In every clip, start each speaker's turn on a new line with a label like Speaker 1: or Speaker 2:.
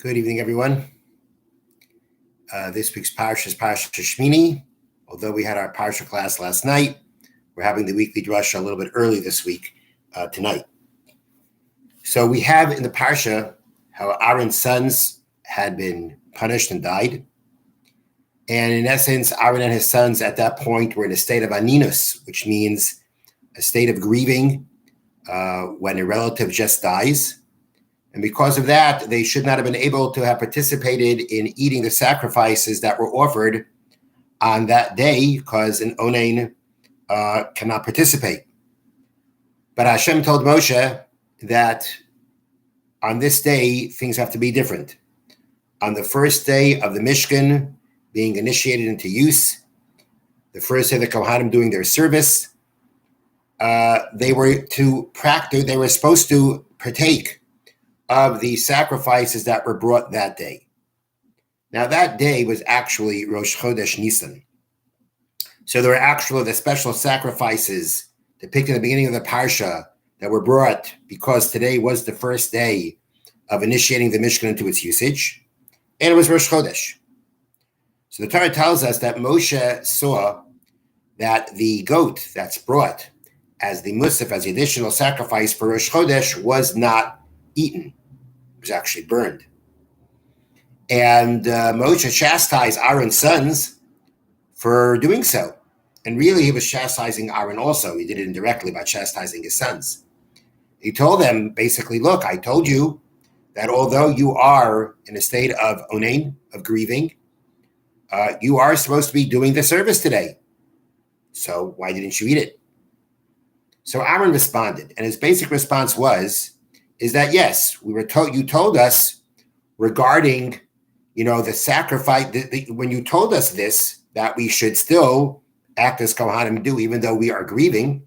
Speaker 1: Good evening, everyone. This week's parsha is Parsha Shmini. Although we had our parsha class last night, we're having the weekly Drasha a little bit early this week, tonight. So we have in the parsha how Aaron's sons had been punished and died. And in essence, Aaron and his sons at that point were in a state of aninus, which means a state of grieving when a relative just dies. And because of that, they should not have been able to have participated in eating the sacrifices that were offered on that day, because an onain cannot participate. But Hashem told Moshe that on this day, things have to be different. On the first day of the Mishkan being initiated into use, the first day of the Kohanim doing their service, they were supposed to partake of the sacrifices that were brought that day. Now, that day was actually Rosh Chodesh Nisan. So there were the special sacrifices depicted in the beginning of the Parsha that were brought because today was the first day of initiating the Mishkan into its usage, and it was Rosh Chodesh. So the Torah tells us that Moshe saw that the goat that's brought as the musaf, as the additional sacrifice for Rosh Chodesh, was not eaten. It was actually burned. And Moshe chastised Aaron's sons for doing so. And really, he was chastising Aaron also. He did it indirectly by chastising his sons. He told them, basically, look, I told you that although you are in a state of onain, of grieving, you are supposed to be doing the service today. So why didn't you eat it? So Aaron responded, and his basic response is that yes, you told us regarding, the sacrifice, when you told us this, that we should still act as Kohanim do, even though we are grieving,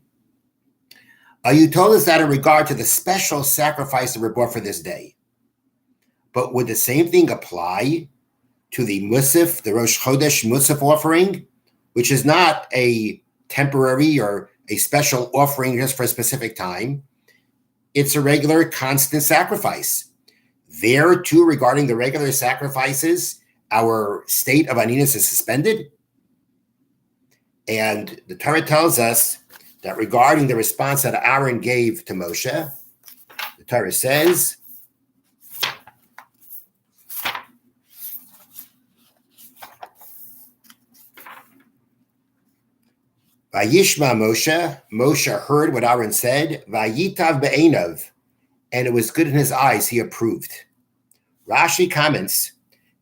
Speaker 1: you told us that in regard to the special sacrifice that were brought for this day. But would the same thing apply to the Musaf, the Rosh Chodesh Musaf offering, which is not a temporary or a special offering just for a specific time? It's a regular, constant sacrifice. There, too, regarding the regular sacrifices, our state of aninus is suspended. And the Torah tells us that regarding the response that Aaron gave to Moshe, the Torah says, Vayishma Moshe heard what Aaron said, Vayitav be'enav, and it was good in his eyes, he approved. Rashi comments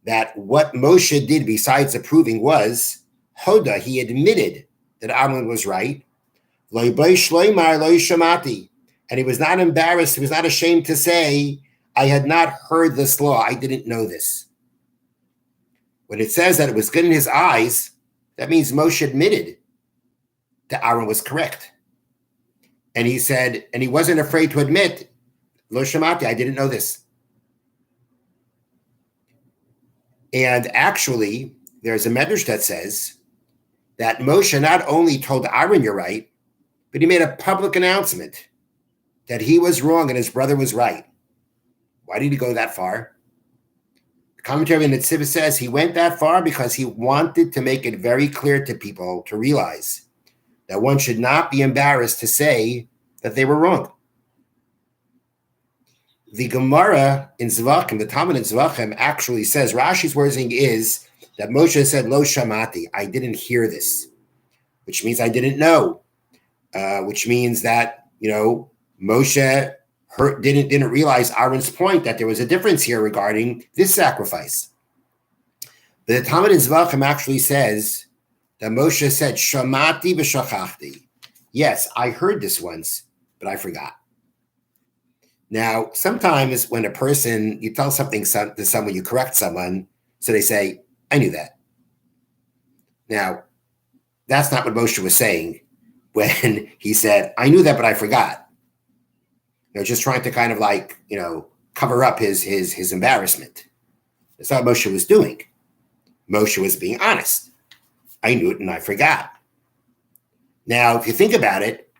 Speaker 1: that what Moshe did besides approving was, Hoda, he admitted that Aaron was right, and he was not embarrassed, he was not ashamed to say, I had not heard this law, I didn't know this. When it says that it was good in his eyes, that means Moshe admitted that Aaron was correct. And he said, and he wasn't afraid to admit, Lo Shamati, I didn't know this. And actually, there's a medrash that says that Moshe not only told Aaron you're right, but he made a public announcement that he was wrong and his brother was right. Why did he go that far? The commentary in the Tzivah says he went that far because he wanted to make it very clear to people to realize that one should not be embarrassed to say that they were wrong. The Gemara in Zvachim, the Talmud in Zvachim, actually says, Rashi's wording is that Moshe said, Lo Shamati, I didn't hear this, which means I didn't know, which means that, Moshe didn't realize Aaron's point that there was a difference here regarding this sacrifice. But the Talmud in Zvachim actually says that Moshe said, Shamati v'shachachti. Yes, I heard this once, but I forgot. Now, sometimes when you tell something to someone, you correct someone, so they say, I knew that. Now, that's not what Moshe was saying when he said, I knew that, but I forgot. Just trying to kind of cover up his embarrassment. That's not what Moshe was doing. Moshe was being honest. I knew it and I forgot. Now, if you think about it,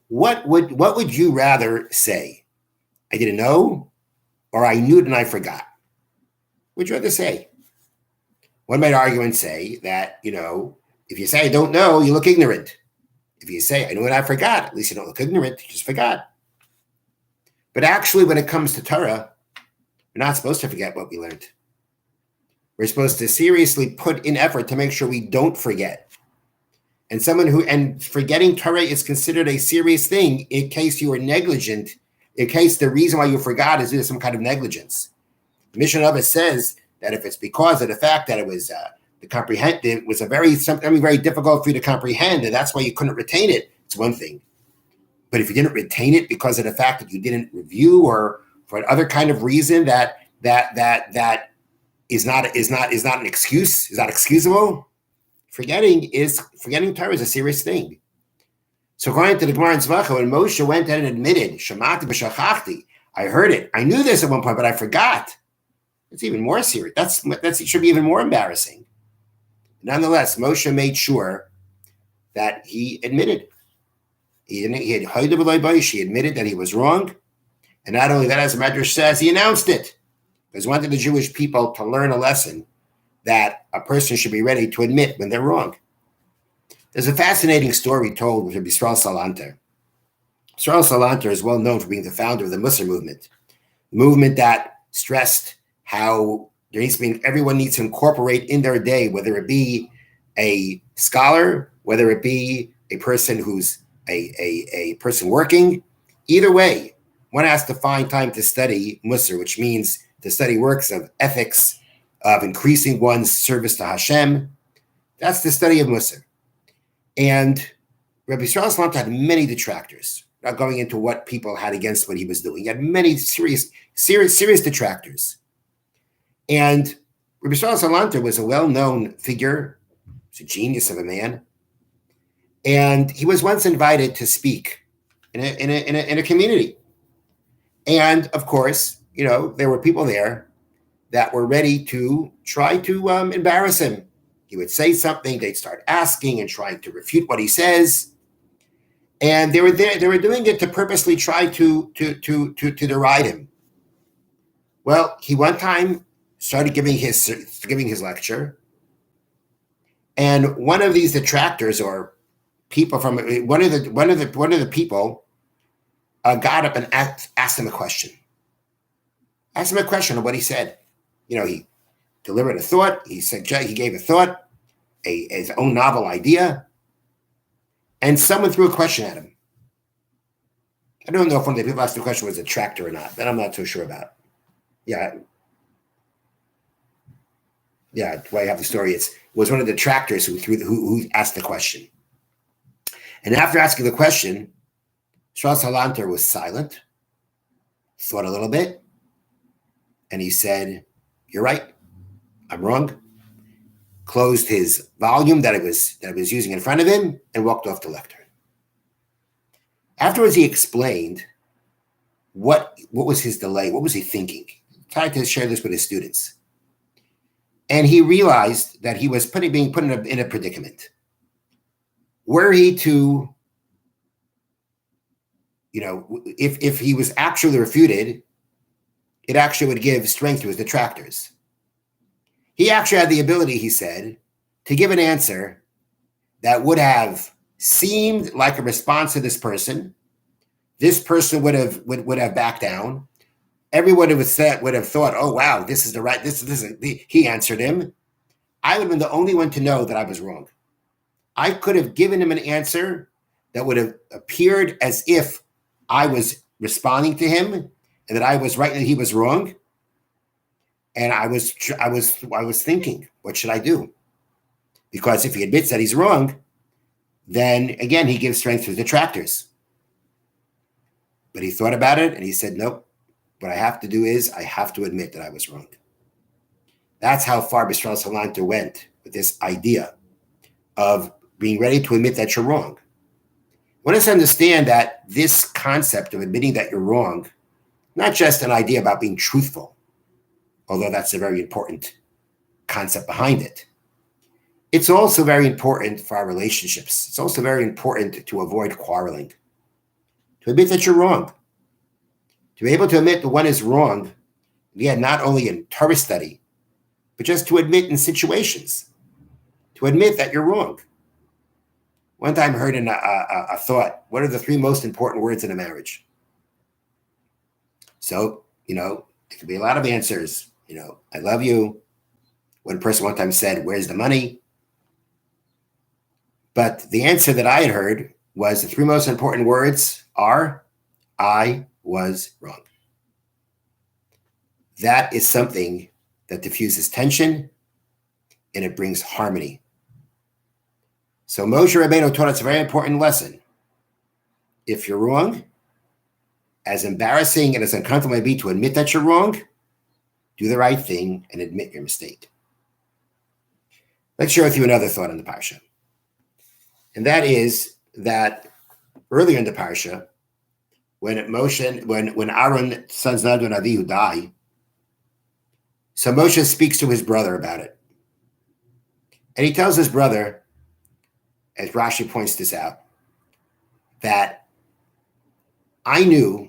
Speaker 1: what would you rather say? I didn't know, or I knew it and I forgot? would you rather say? One might argue and say that, if you say I don't know, you look ignorant. If you say I know what I forgot, at least you don't look ignorant, you just forgot. But actually, when it comes to Torah, we're not supposed to forget what we learned. We're supposed to seriously put in effort to make sure we don't forget. And forgetting Torah is considered a serious thing in case you were negligent, in case the reason why you forgot is due to some kind of negligence. The Mishnah of it says that if it's because of the fact that it was it was something very difficult for you to comprehend, and that's why you couldn't retain it, it's one thing. But if you didn't retain it because of the fact that you didn't review or for other kind of reason that is not an excuse, is not excusable, forgetting Torah is a serious thing. So according to the Gemara in Tzvacha, when Moshe went and admitted, Shamati b'shachachti, I heard it, I knew this at one point, but I forgot. It's even more serious. It should be even more embarrassing. Nonetheless, Moshe made sure that he admitted. He admitted that he was wrong. And not only that, as the Medrash says, he announced it. Because he wanted the Jewish people to learn a lesson that a person should be ready to admit when they're wrong. There's a fascinating story told with Rabbi Yisrael Salanter. Yisrael Salanter is well known for being the founder of the Musar movement, the movement that stressed how everyone needs to incorporate in their day, whether it be a scholar, whether it be a person who's a person working. Either way, one has to find time to study Musar, which means to study works of ethics, of increasing one's service to Hashem. That's the study of Musar. And Rabbi Yisrael Salanter had many detractors, not going into what people had against what he was doing. He had many serious detractors. And Rabbi Yisrael Salanter was a well-known figure. He was a genius of a man. And he was once invited to speak in a community. And of course, there were people there that were ready to try to embarrass him. He would say something, they'd start asking and trying to refute what he says. And they were doing it to purposely try to deride him. Well, he one time started giving his lecture, and one of these detractors or people from one of the people got up and asked him a question. Asked him a question on what he said. He delivered a thought. He gave a thought, his own novel idea, and someone threw a question at him. I don't know if one of the people asked the question was a detractor or not. That I'm not so sure about. Yeah. Why I have the story. It was one of the detractors who asked the question. And after asking the question, Yisrael Salanter was silent, thought a little bit, and he said, "You're right. I'm wrong." Closed his volume that I was using in front of him and walked off the lectern. Afterwards, he explained what was his delay, what was he thinking. He tried to share this with his students. And he realized that he was being put in a predicament. Were he to, if he was actually refuted, it actually would give strength to his detractors. He actually had the ability, he said, to give an answer that would have seemed like a response to this person. This person would have backed down. Everyone would have thought, "Oh wow, this is the right. He answered him." I would have been the only one to know that I was wrong. I could have given him an answer that would have appeared as if I was responding to him and that I was right and he was wrong. And I was thinking, what should I do? Because if he admits that he's wrong, then again he gives strength to his detractors. But he thought about it and he said, "Nope. What I have to do is I have to admit that I was wrong." That's how far Yisrael Salanter went with this idea of being ready to admit that you're wrong. One has to understand that this concept of admitting that you're wrong, not just an idea about being truthful, although that's a very important concept behind it. It's also very important for our relationships. It's also very important to avoid quarreling, to admit that you're wrong. To be able to admit that one is wrong, not only in Torah study, but just to admit in situations, to admit that you're wrong. One time I heard a thought, what are the 3 most important words in a marriage? So, there could be a lot of answers. I love you. One person one time said, where's the money? But the answer that I had heard was the 3 most important words are, I was wrong. That is something that diffuses tension and it brings harmony. So Moshe Rabbeinu taught us a very important lesson. If you're wrong, as embarrassing and as uncomfortable it may be to admit that you're wrong, do the right thing and admit your mistake. Let's share with you another thought on the parsha. And that is that earlier in the parsha, when Aaron's sons Nadav and Avihu die, so Moshe speaks to his brother about it. And he tells his brother, as Rashi points this out, that I knew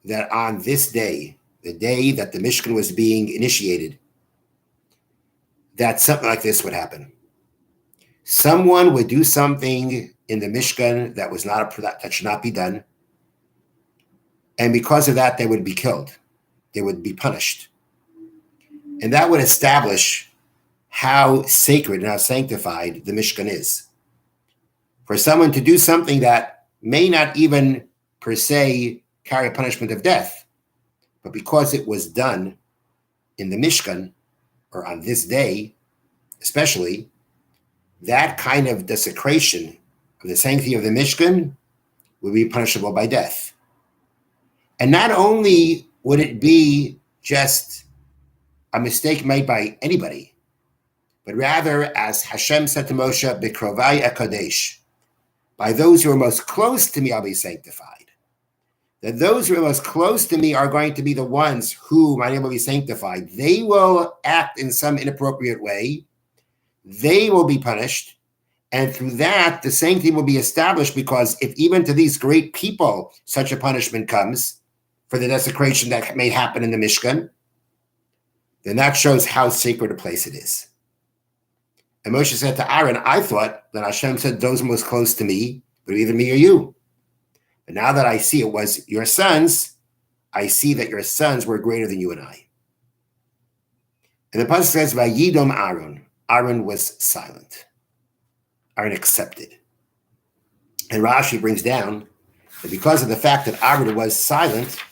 Speaker 1: that on this day, the day that the Mishkan was being initiated, that something like this would happen. Someone would do something in the Mishkan that should not be done. And because of that, they would be killed. They would be punished. And that would establish how sacred and how sanctified the Mishkan is. For someone to do something that may not even per se carry a punishment of death, but because it was done in the Mishkan, or on this day especially, that kind of desecration of the sanctity of the Mishkan would be punishable by death. And not only would it be just a mistake made by anybody, but rather, as Hashem said to Moshe, B'krovai Akadesh, by those who are most close to me, I'll be sanctified. That those who are most close to me are going to be the ones who my name will be sanctified. They will act in some inappropriate way. They will be punished. And through that, the sanctity will be established, because if even to these great people such a punishment comes for the desecration that may happen in the Mishkan, then that shows how sacred a place it is. And Moshe said to Aaron, I thought that Hashem said those most close to me, but either me or you. But now that I see it was your sons, I see that your sons were greater than you and I. And the pasuk says, Vayidom Aaron. Aaron was silent. Aaron accepted. And Rashi brings down that because of the fact that Aaron was silent,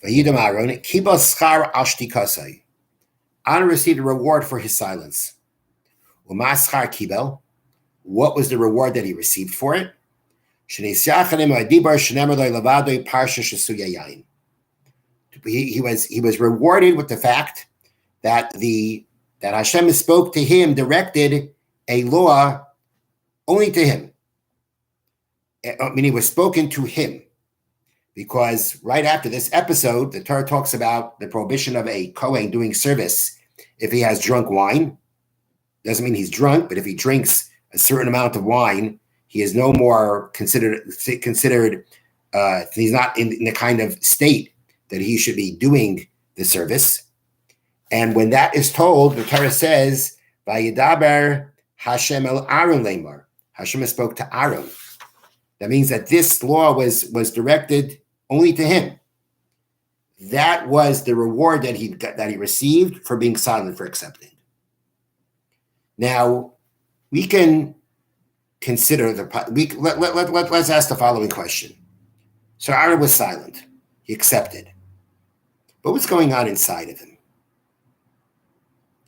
Speaker 1: Vayidom Aaron, Kibal Schar Ashti Kasai. Aaron received a reward for his silence. Uma Schar Kibel. What was the reward that he received for it? He was rewarded with the fact that Hashem spoke to him, directed a law only to him. I mean, it was spoken to him, because right after this episode, the Torah talks about the prohibition of a Kohen doing service if he has drunk wine. Doesn't mean he's drunk, but if he drinks a certain amount of wine, he is no more considered. He's not in the kind of state that he should be doing the service. And when that is told, the Torah says, "Vayidaber Hashem el Aaron lemar." Hashem spoke to Aaron. That means that this law was directed only to him. That was the reward that he received for being silent, for accepting. Now, we can consider let's ask the following question. So Aaron was silent. He accepted. But what's going on inside of him?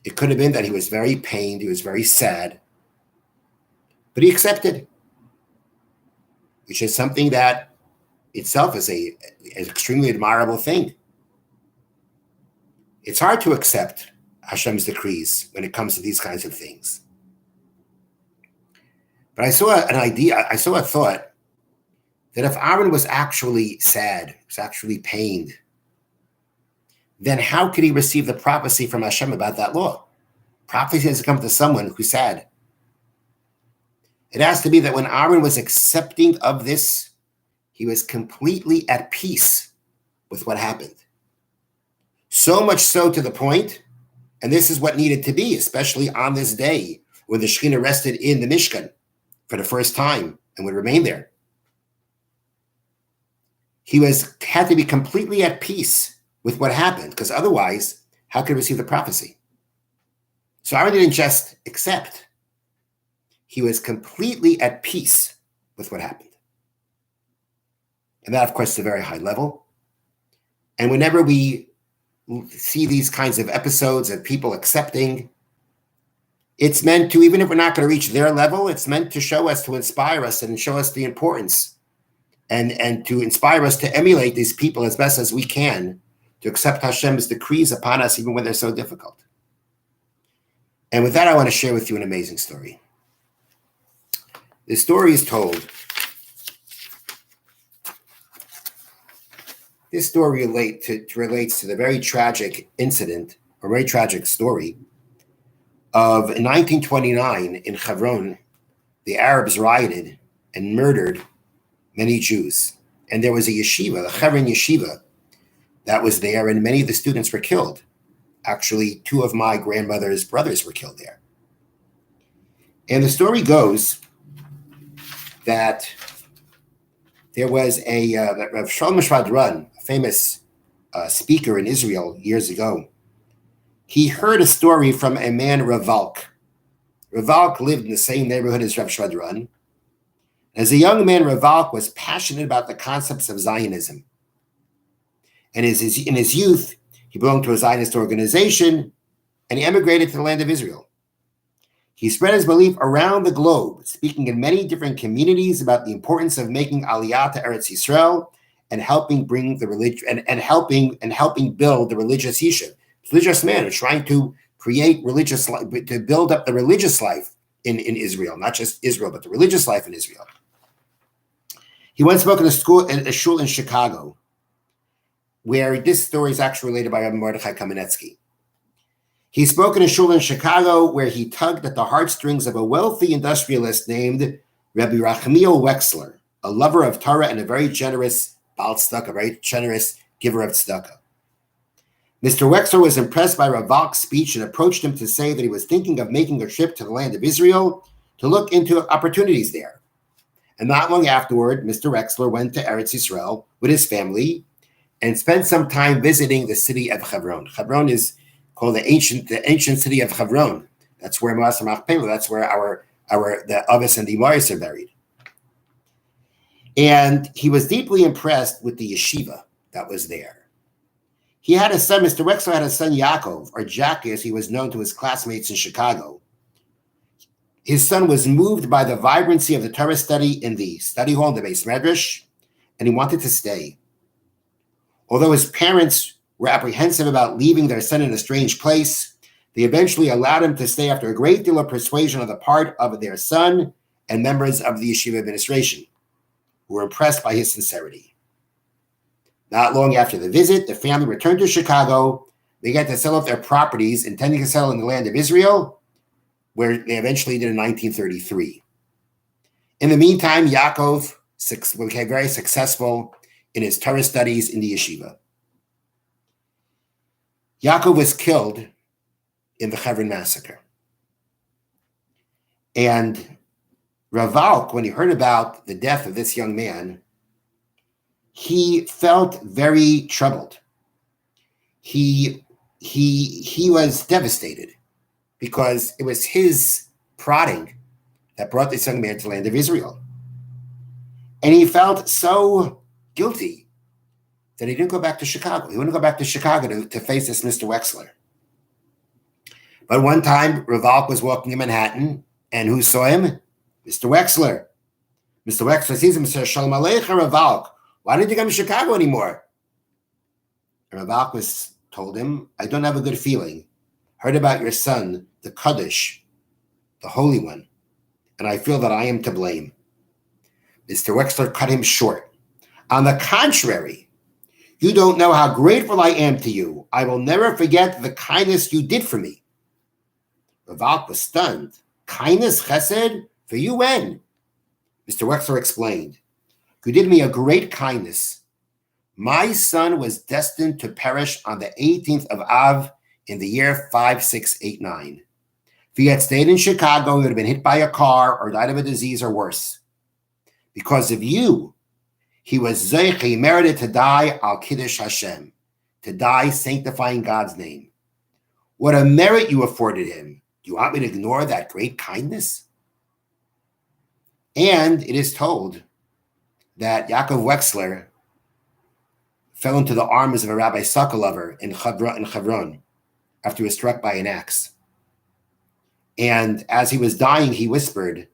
Speaker 1: It could have been that he was very pained. He was very sad. But he accepted, which is something that itself is an extremely admirable thing. It's hard to accept Hashem's decrees when it comes to these kinds of things. But I saw a thought that if Aaron was actually sad, was actually pained, then how could he receive the prophecy from Hashem about that law? Prophecy has come to someone who's sad. It has to be that when Aaron was accepting of this, he was completely at peace with what happened. So much so to the point, and this is what needed to be, especially on this day when the Shekhinah rested in the Mishkan for the first time and would remain there. He had to be completely at peace with what happened, because otherwise, how could he receive the prophecy? So Aaron didn't just accept. He was completely at peace with what happened. And that, of course, is a very high level. And whenever we see these kinds of episodes of people accepting, it's meant to, even if we're not going to reach their level, it's meant to show us, to inspire us and show us the importance and to inspire us to emulate these people as best as we can, to accept Hashem's decrees upon us, even when they're so difficult. And with that, I want to share with you an amazing story. The story is told. This story relates to the very tragic incident, or very tragic story, of in 1929 in Hebron, the Arabs rioted and murdered many Jews. And there was a yeshiva, the Hebron yeshiva, that was there, and many of the students were killed. Actually, 2 of my grandmother's brothers were killed there. And the story goes that there was Rav Shalom Shvadran, a famous speaker in Israel years ago. He heard a story from a man, Rav Valk. Rav Valk lived in the same neighborhood as Rav Shvadran. As a young man, Rav Valk was passionate about the concepts of Zionism. And in his youth, he belonged to a Zionist organization, and he emigrated to the land of Israel. He spread his belief around the globe, speaking in many different communities about the importance of making Aliyah to Eretz Yisrael and helping bring the religion and helping build the religious yishuv. Religious man is trying to create religious life, to build up the religious life in Israel, not just Israel, but the religious life in Israel. He once spoke in a shul in Chicago, where this story is actually related by Rabbi Mordechai Kamenetsky. He spoke in a shul in Chicago where he tugged at the heartstrings of a wealthy industrialist named Rabbi Rachmiel Wexler, a lover of Torah and a very generous Baal Tzedakah, a very generous giver of tzedakah. Mr. Wexler was impressed by Rav Valk's speech and approached him to say that he was thinking of making a trip to the land of Israel to look into opportunities there. And not long afterward, Mr. Wexler went to Eretz Yisrael with his family and spent some time visiting the city of Hebron. Hebron is called the ancient city of Hebron. That's where Ma'aseh Machpelah, that's where the Avos and the Imaris are buried. And he was deeply impressed with the yeshiva that was there. He had a son, Mr. Wexler had a son, Yaakov, or Jack, as he was known to his classmates in Chicago. His son was moved by the vibrancy of the Torah study in the study hall in the Beis Medrash, and he wanted to stay. Although his parents were apprehensive about leaving their son in a strange place, they eventually allowed him to stay after a great deal of persuasion on the part of their son and members of the yeshiva administration, who were impressed by his sincerity. Not long after the visit, the family returned to Chicago. They began to sell off their properties, intending to settle in the land of Israel, where they eventually did in 1933. In the meantime, Yaakov became very successful in his Torah studies in the yeshiva. Yaakov was killed in the Hebron massacre. And Rav Valk, when he heard about the death of this young man, he felt very troubled. He was devastated because it was his prodding that brought this young man to the land of Israel. And he felt so guilty that he didn't go back to Chicago. He wouldn't go back to Chicago to face this Mr. Wexler. But one time, Rav Valk was walking in Manhattan, and who saw him? Mr. Wexler. Mr. Wexler sees him and says, Shalom Aleichem, Rav Valk. Why didn't you come to Chicago anymore? And Rav Valk told him, I don't have a good feeling. Heard about your son, the Kaddish, the Holy One, and I feel that I am to blame. Mr. Wexler cut him short. On the contrary, you don't know how grateful I am to you. I will never forget the kindness you did for me. Rav Valk was stunned. Kindness, chesed? For you when? Mr. Wexler explained. You did me a great kindness. My son was destined to perish on the 18th of Av in the year 5689. If he had stayed in Chicago, he would have been hit by a car or died of a disease or worse. Because of you, he was Zeich, he merited to die al Kiddush Hashem, to die sanctifying God's name. What a merit you afforded him. Do you want me to ignore that great kindness? And it is told that Yaakov Wexler fell into the arms of a Rabbi Sokolover in Hebron after he was struck by an axe. And as he was dying, he whispered,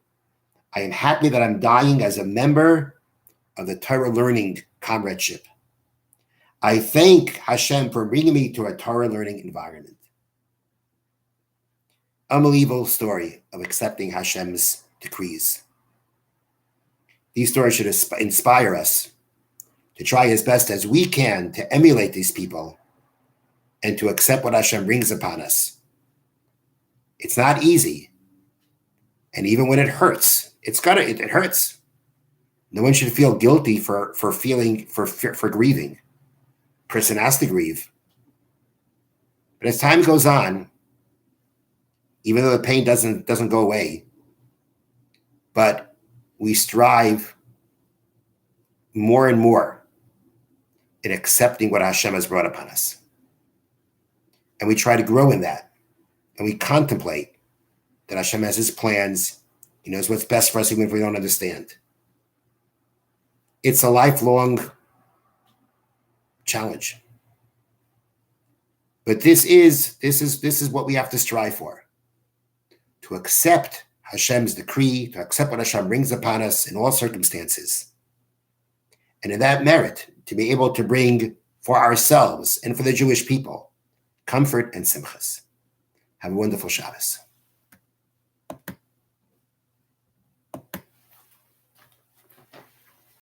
Speaker 1: I am happy that I'm dying as a member of the Torah learning comradeship. I thank Hashem for bringing me to a Torah learning environment. Unbelievable story of accepting Hashem's decrees. These stories should inspire us to try as best as we can to emulate these people and to accept what Hashem brings upon us. It's not easy. And even when it hurts, it hurts. No one should feel guilty for grieving. A person has to grieve. But as time goes on, even though the pain doesn't go away, but we strive more and more in accepting what Hashem has brought upon us. And we try to grow in that. And we contemplate that Hashem has his plans. He knows what's best for us even if we don't understand. It's a lifelong challenge. But this is what we have to strive for. To accept Hashem's decree, to accept what Hashem brings upon us in all circumstances. And in that merit, to be able to bring for ourselves and for the Jewish people comfort and simchas. Have a wonderful Shabbos.